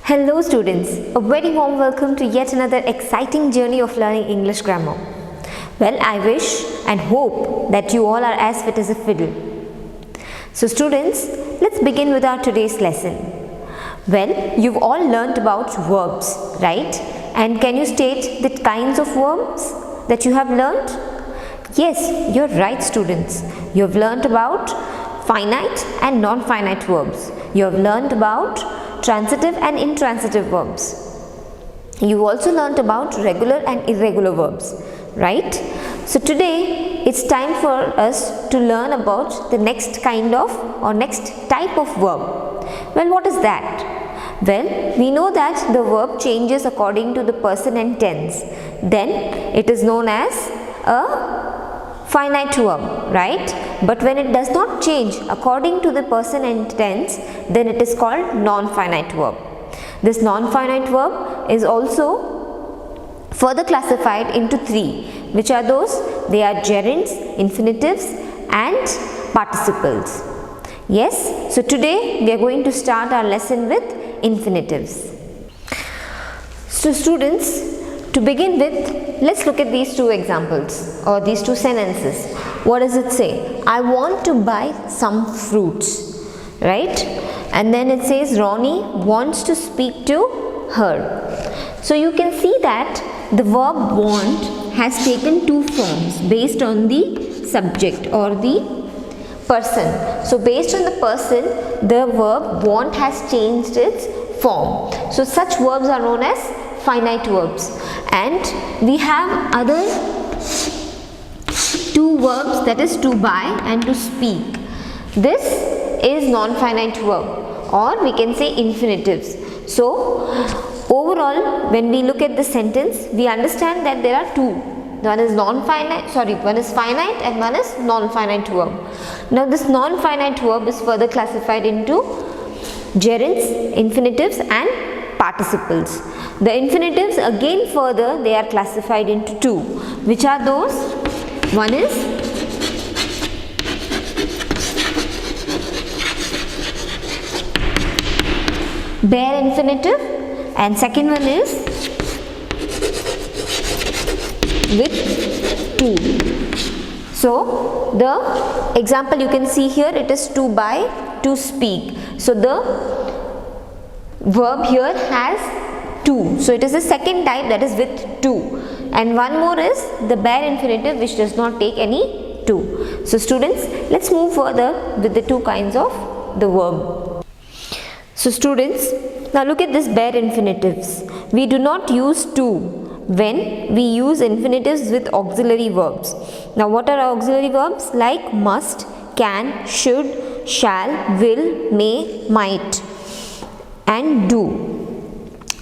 Hello students, a very warm welcome to yet another exciting journey of learning English grammar. Well, I wish and hope that you all are as fit as a fiddle. So students, let's begin with our today's lesson. Well, you've all learnt about verbs, right? And can you state the kinds of verbs that you have learnt? Yes, you're right students. You've learnt about finite and non-finite verbs. You have learnt about transitive and intransitive verbs. You also learnt about regular and irregular verbs, right? So today it's time for us to learn about the next kind of or next type of verb. Well, what is that? Well, we know that the verb changes according to the person and tense. Then it is known as a finite verb, right? But when it does not change according to the person and tense, then it is called non-finite verb. This non-finite verb is also further classified into three, which are those? They are gerunds, infinitives and participles. Yes, so today we are going to start our lesson with infinitives. So students, to begin with, let's look at these two examples or these two sentences. What does it say? I want to buy some fruits, right? And then it says Ronnie wants to speak to her. So you can see that the verb want has taken two forms based on the subject or the person. So based on the person, the verb want has changed its form. So such verbs are known as finite verbs. And we have other two verbs, that is to buy and to speak. This is non-finite verb, or we can say infinitives. So overall, when we look at the sentence, we understand that there are two. One is one is finite and one is non-finite verb. Now this non-finite verb is further classified into gerunds, infinitives and participles. The infinitives again further they are classified into two, which are those? One is bare infinitive and second one is with to. So the example you can see here, it is to buy, to speak. So the verb here has to. So it is the second type, that is with to. And one more is the bare infinitive, which does not take any to. So students, let's move further with the two kinds of the verb. So students, now look at this bare infinitives. We do not use to when we use infinitives with auxiliary verbs. Now what are auxiliary verbs? Like must, can, should, shall, will, may, might and do.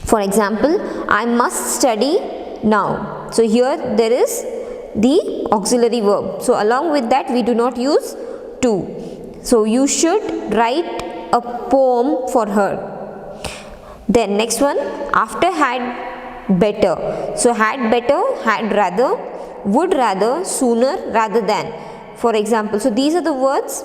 For example, I must study now. So here there is the auxiliary verb. So along with that we do not use to. So you should write a poem for her. Then next one, after had better. So had better, had rather, would rather, sooner, rather than. For example, so these are the words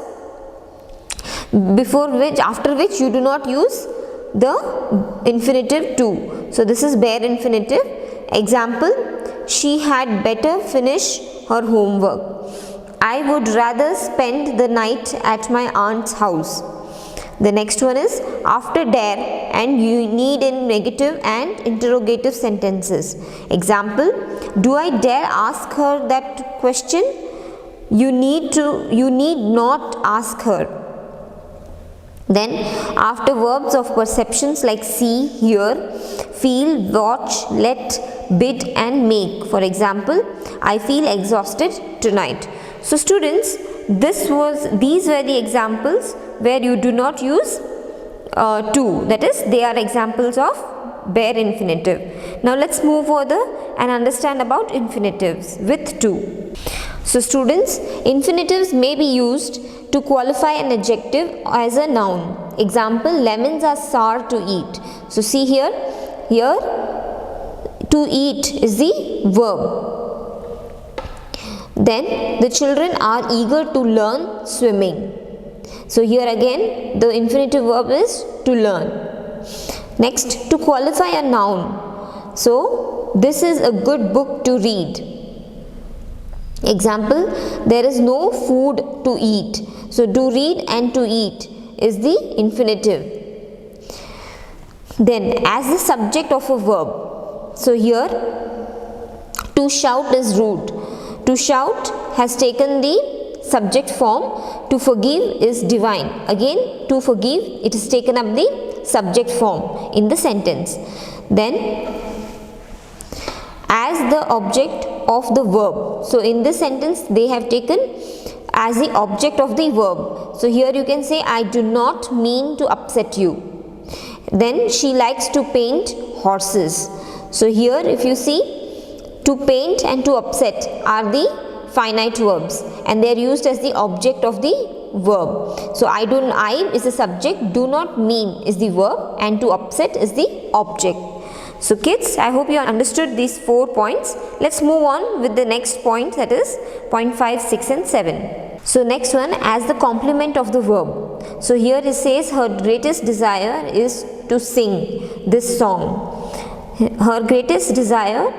before which, after which you do not use the infinitive to. So this is bare infinitive. Example, she had better finish her homework. I would rather spend the night at my aunt's house. The next one is after dare, and you need in negative and interrogative sentences. Example, do I dare ask her that question? You need not ask her. Then after verbs of perceptions like see, hear, feel, watch, let, bid and make. For example, I feel exhausted tonight. So students, these were the examples where you do not use to. That is, they are examples of bare infinitive. Now let's move further and understand about infinitives with to. So students, infinitives may be used to qualify an adjective as a noun. Example, lemons are sour to eat. So see here to eat is the verb. Then the children are eager to learn swimming. So here again the infinitive verb is to learn. Next, to qualify a noun. So, this is a good book to read. Example, there is no food to eat. So, to read and to eat is the infinitive. Then, as the subject of a verb. So, here, to shout is rude. To shout has taken the subject form. To forgive is divine. Again, to forgive, it is taken up the subject form in the sentence. Then, as the object of the verb. So, in this sentence, they have taken as the object of the verb. So, here you can say, I do not mean to upset you. Then, she likes to paint horses. So, here if you see, to paint and to upset are the finite verbs and they are used as the object of the verb. So, I is the subject, do not mean is the verb, and to upset is the object. So, kids, I hope you understood these 4 points. Let's move on with the next point, that is point 5, 6 and 7. So, next one, as the complement of the verb. So, here it says her greatest desire is to sing this song. Her greatest desire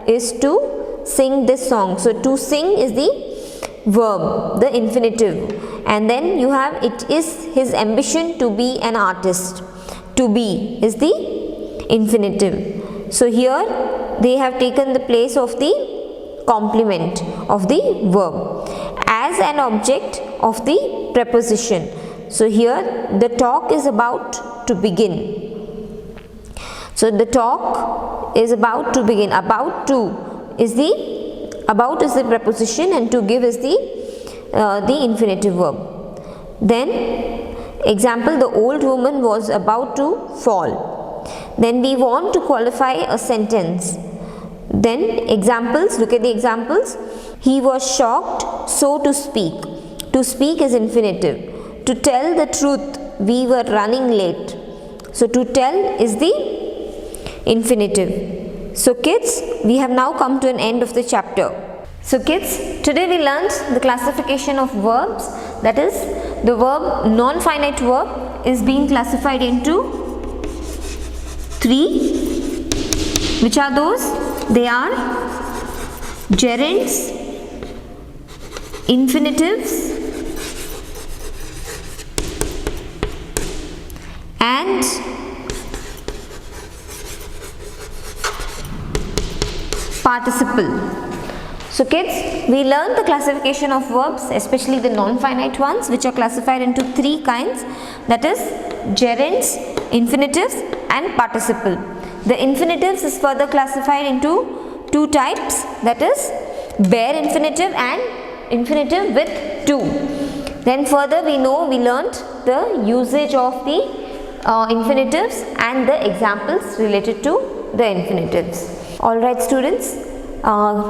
is to sing this song. So, to sing is the verb, the infinitive, and then you have it is his ambition to be an artist. To be is the infinitive. So, here they have taken the place of the complement of the verb as an object of the preposition. So, here the talk is about to begin. So, the talk is about to begin. About to is the preposition and to give is the infinitive verb. Then example, the old woman was about to fall. Then we want to qualify a sentence. Then examples, look at the examples. He was shocked, so to speak. To speak is infinitive. To tell the truth, we were running late. So, to tell is the infinitive. So, kids, we have now come to an end of the chapter. So, kids, today we learned the classification of verbs, that is, the verb non-finite verb is being classified into 3. Which are those? They are gerunds, infinitives and participle. So, kids, we learned the classification of verbs, especially the non-finite ones, which are classified into 3 kinds, that is gerunds, infinitives and participle. The infinitives is further classified into 2 types, that is bare infinitive and infinitive with to. Then further we learnt the usage of the infinitives and the examples related to the infinitives. Alright students,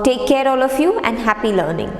take care all of you and happy learning.